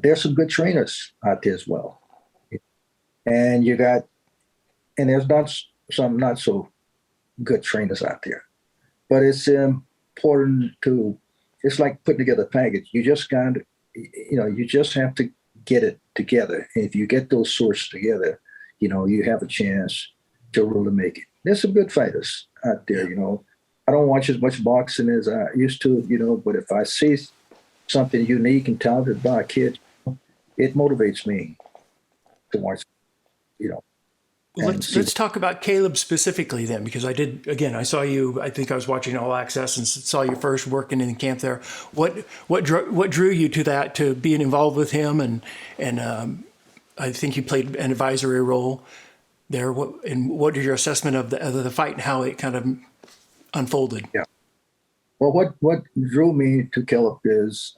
There's some good trainers out there as well, and there's not some not so good trainers out there, but it's important to. It's like putting together a package. You just you just have to get it together. And if you get those sorts together, you have a chance to really make it. There's some good fighters out there. I don't watch as much boxing as I used to. But if I see something unique and talented by a kid, it motivates me to watch. Well, let's talk about Caleb specifically then, because I saw you. I think I was watching All Access and saw you first working in camp there. What drew you to that, to being involved with him, and I think you played an advisory role there. What is your assessment of the fight and how it kind of unfolded? Yeah. Well, what drew me to Caleb is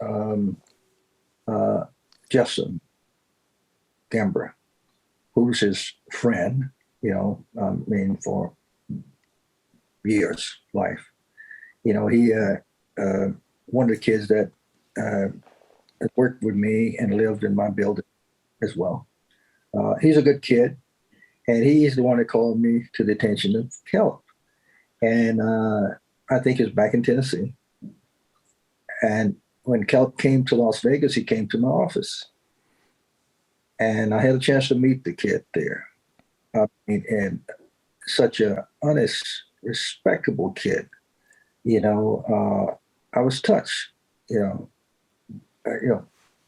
Justin Gambra, who's his friend, for years, life. He, one of the kids that worked with me and lived in my building as well. He's a good kid, and he's the one that called me to the attention of Caleb. And I think he's back in Tennessee. And when Caleb came to Las Vegas, he came to my office. And I had a chance to meet the kid there. And such a honest, respectable kid. I was touched,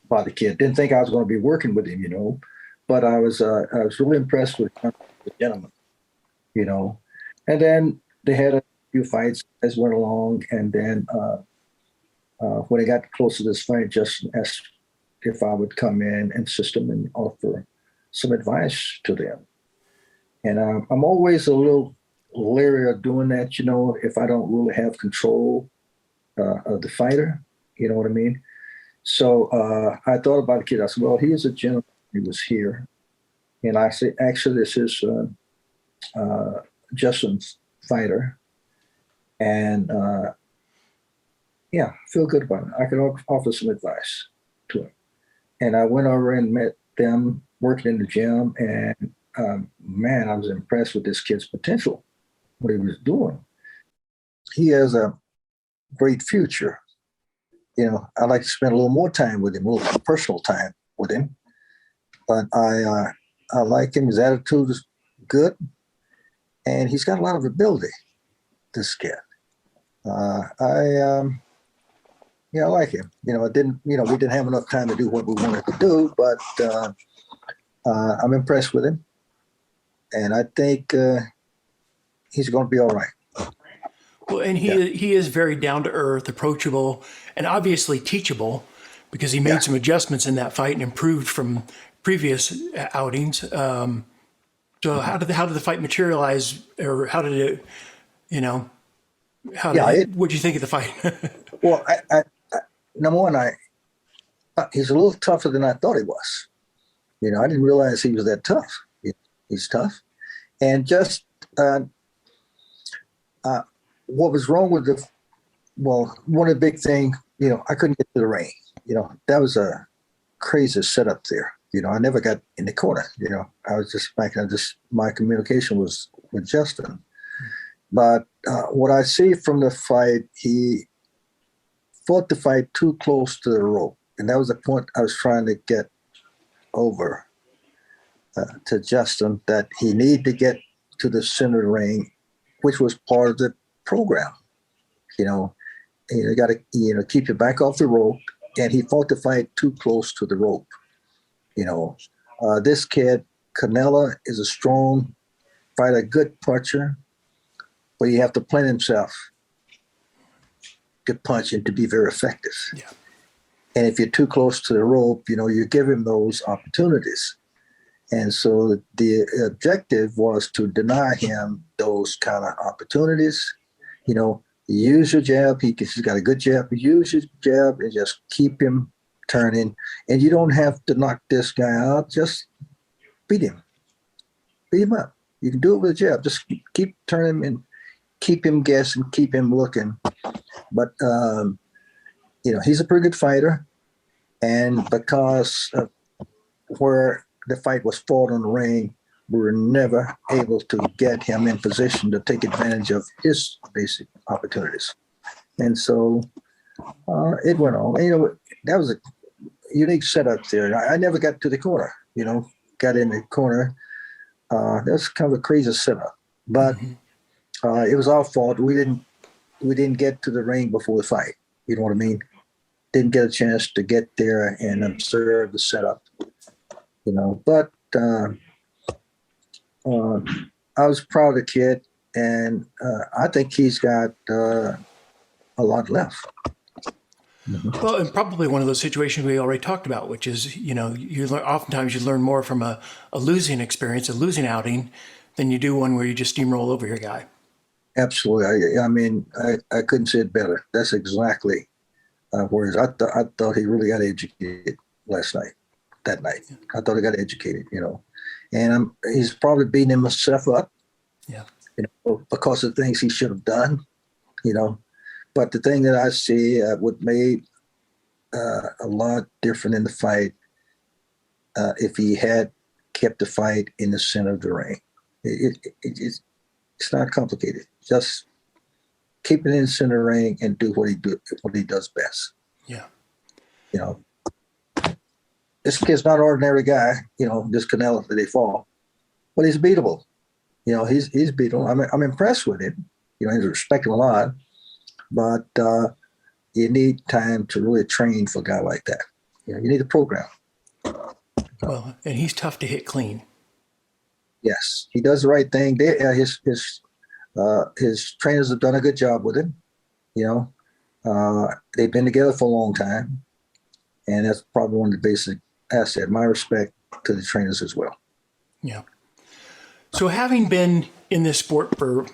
by the kid. Didn't think I was going to be working with him, but I was really impressed with the gentleman, And then they had a few fights as went along, and then when they got close to this fight, Justin asked if I would come in and assist them and offer some advice to them. And I'm always a little leery of doing that, if I don't really have control of the fighter, you know what I mean? So I thought about the kid. I said, well, he is a gentleman. He was here. And I said, actually, this is Justin's fighter. And feel good about it. I could offer some advice to him. And I went over and met them working in the gym, and I was impressed with this kid's potential, what he was doing. He has a great future. I'd like to spend a little more time with him, a little personal time with him. But I like him. His attitude is good, and he's got a lot of ability, this kid. I like him. We didn't have enough time to do what we wanted to do, but I'm impressed with him. And I think he's going to be all right. Well, and he is very down to earth, approachable, and obviously teachable, because he made some adjustments in that fight and improved from previous outings. So how did the fight materialize, or how did it, what'd you think of the fight? Well, I number one, he's a little tougher than I thought he was. I didn't realize he was that tough. He's tough. And just what was wrong with one of the big things, I couldn't get to the ring. That was a crazy setup there. I never got in the corner. I was just my communication was with Justin. But what I see from the fight, he fought the fight too close to the rope. And that was the point I was trying to get over to Justin, that he needed to get to the center of the ring, which was part of the program. You got to keep your back off the rope, and he fought the fight too close to the rope. This kid Canella is a strong fighter, good puncher, but you have to plan himself to punch and to be very effective. Yeah. And if you're too close to the rope, you give him those opportunities. And so the objective was to deny him those kind of opportunities. Use your jab. He's got a good jab. Use your jab and just keep him turning. And you don't have to knock this guy out. Just beat him. beat him up. You can do it with a jab. Just keep turning him and keep him guessing, keep him looking. But, he's a pretty good fighter. And because of where the fight was fought on the ring, we were never able to get him in position to take advantage of his basic opportunities. And so it went on. That was a unique setup there. I never got to the corner, got in the corner. That was kind of a crazy setup. But it was our fault. We didn't get to the ring before the fight. You know what I mean? Didn't get a chance to get there and observe the setup. But I was proud of the kid, and I think he's got a lot left. Well, and probably one of those situations we already talked about, which is, oftentimes you learn more from a losing experience, a losing outing, than you do one where you just steamroll over your guy. Absolutely. I couldn't say it better. That's exactly whereas I thought he really got educated that night. I thought he got educated, and he's probably beating himself up, because of things he should have done, But the thing that I see would made a lot different in the fight if he had kept the fight in the center of the ring. It's not complicated. Just keep it in the center of the ring and do what he does best. Yeah. This kid's not an ordinary guy. This Canelo that they fall, but he's beatable. He's beatable. I'm impressed with him. I respect him a lot. But you need time to really train for a guy like that. You need a program. Well, and he's tough to hit clean. Yes, he does the right thing. His trainers have done a good job with him. They've been together for a long time, and that's probably one of the basic assets. My respect to the trainers as well. Yeah. So having been in this sport for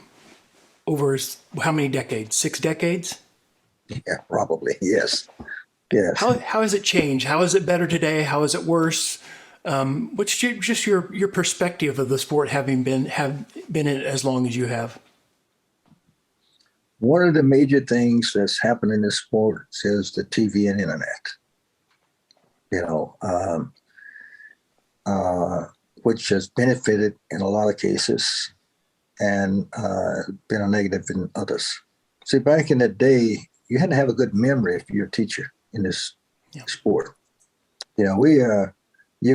over how many decades? 6 decades? Yeah, probably. Yes. Yes. How has it changed? How is it better today? How is it worse? What's just your perspective of the sport, having been in it as long as you have? One of the major things that's happened in this sport is the TV and internet. Which has benefited in a lot of cases and been a negative in others. See, back in the day, you had to have a good memory if you're a teacher in this sport. You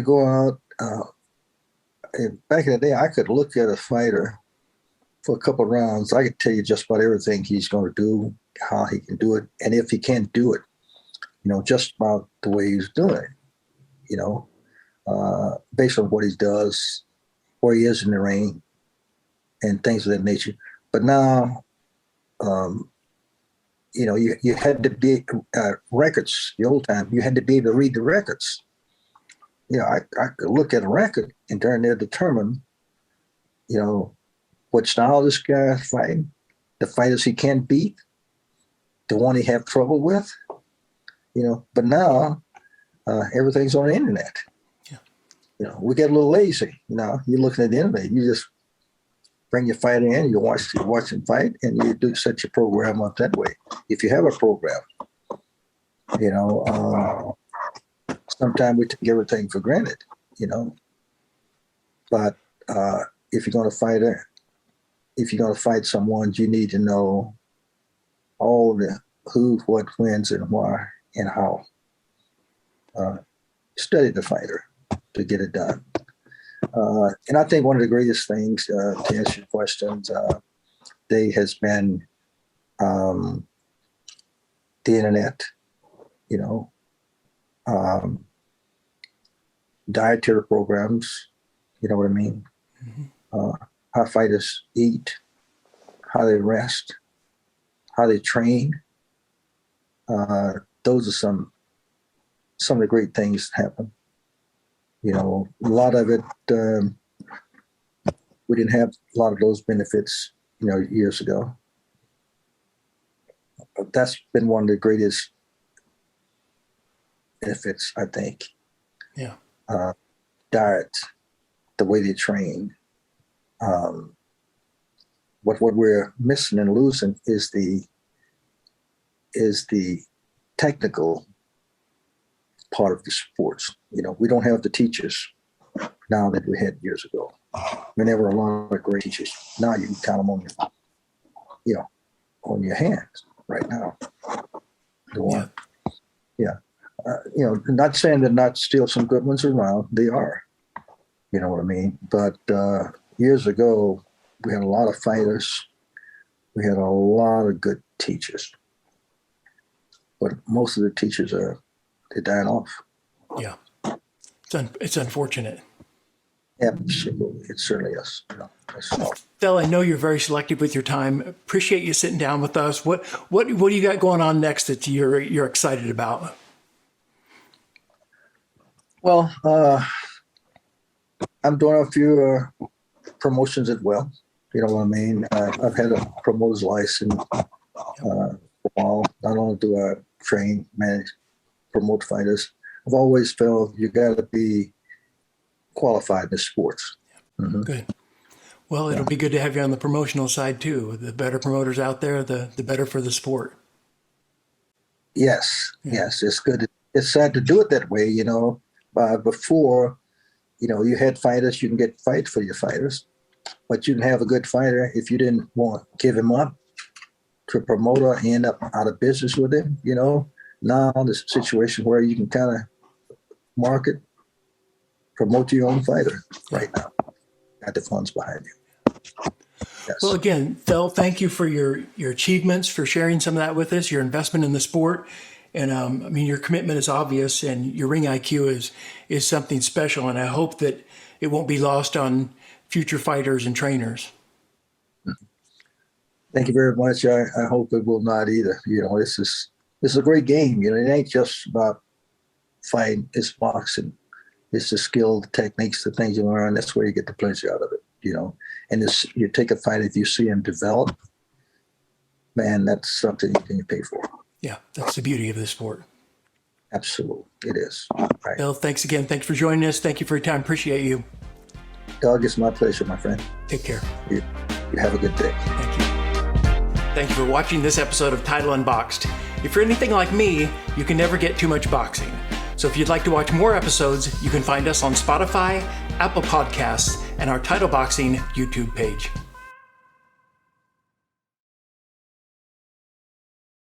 go out, back in the day, I could look at a fighter for a couple of rounds. I could tell you just about everything he's going to do, how he can do it, and if he can't do it, just about the way he's doing it, based on what he does, where he is in the ring, and things of that nature. But now, you had to be records. The old time, you had to be able to read the records. I could look at a record and during there determine, what style this guy is fighting, the fighters he can't beat, the one he have trouble with, But now, everything's on the internet. Yeah. We get a little lazy. You're looking at the internet. You just bring your fighter in, you watch him fight, and you do set your program up that way. If you have a program, sometimes we take everything for granted, But if you're going to fight someone, you need to know all the who, what, whens, and why, and how. Study the fighter to get it done. And I think one of the greatest things, to answer your questions, has been the internet, dietary programs, you know what I mean? Mm-hmm. How fighters eat, how they rest, how they train. Those are some of the great things that happen. A lot of it, we didn't have a lot of those benefits, years ago. But that's been one of the greatest benefits, I think. Yeah. Diet, the way they train, what we're missing and losing is the technical part of the sports. We don't have the teachers now that we had years ago. There were a lot of great teachers. Now you can count them on your hands right now. The one. Yeah. Not saying that not still some good ones around. They are. You know what I mean? But years ago, we had a lot of fighters. We had a lot of good teachers. But most of the teachers they're dying off. Yeah. It's unfortunate. Absolutely. It certainly is. Thell, I know you're very selective with your time. Appreciate you sitting down with us. What do you got going on next that you're excited about? Well, I'm doing a few promotions as well. You know what I mean? I've had a promoter's license for a while. Not only do I train, manage, promote fighters, I've always felt you got to be qualified in sports. Mm-hmm. Good. Well, it'll be good to have you on the promotional side too. The better promoters out there, the better for the sport. Yes, yes, it's good. It's sad to do it that way, before, you had fighters, you can get fights for your fighters, but you didn't have a good fighter if you didn't want to give him up to a promoter and end up out of business with him, Now there's a situation where you can kind of market, promote your own fighter right now. Got the funds behind you. Yes. Well, again, Thell, thank you for your achievements, for sharing some of that with us, your investment in the sport. And your commitment is obvious, and your ring IQ is something special. And I hope that it won't be lost on future fighters and trainers. Thank you very much. I hope it will not either. This is a great game. It ain't just about fighting. It's boxing. It's the skill, the techniques, the things you learn. That's where you get the pleasure out of it. And you take a fight, if you see him develop, man, that's something you can pay for. Yeah, that's the beauty of the sport. Absolutely, it is. Right. Bill, thanks again. Thanks for joining us. Thank you for your time. Appreciate you. Doug, it's my pleasure, my friend. Take care. You have a good day. Thank you. Thank you for watching this episode of Title Unboxed. If you're anything like me, you can never get too much boxing. So if you'd like to watch more episodes, you can find us on Spotify, Apple Podcasts, and our Title Boxing YouTube page.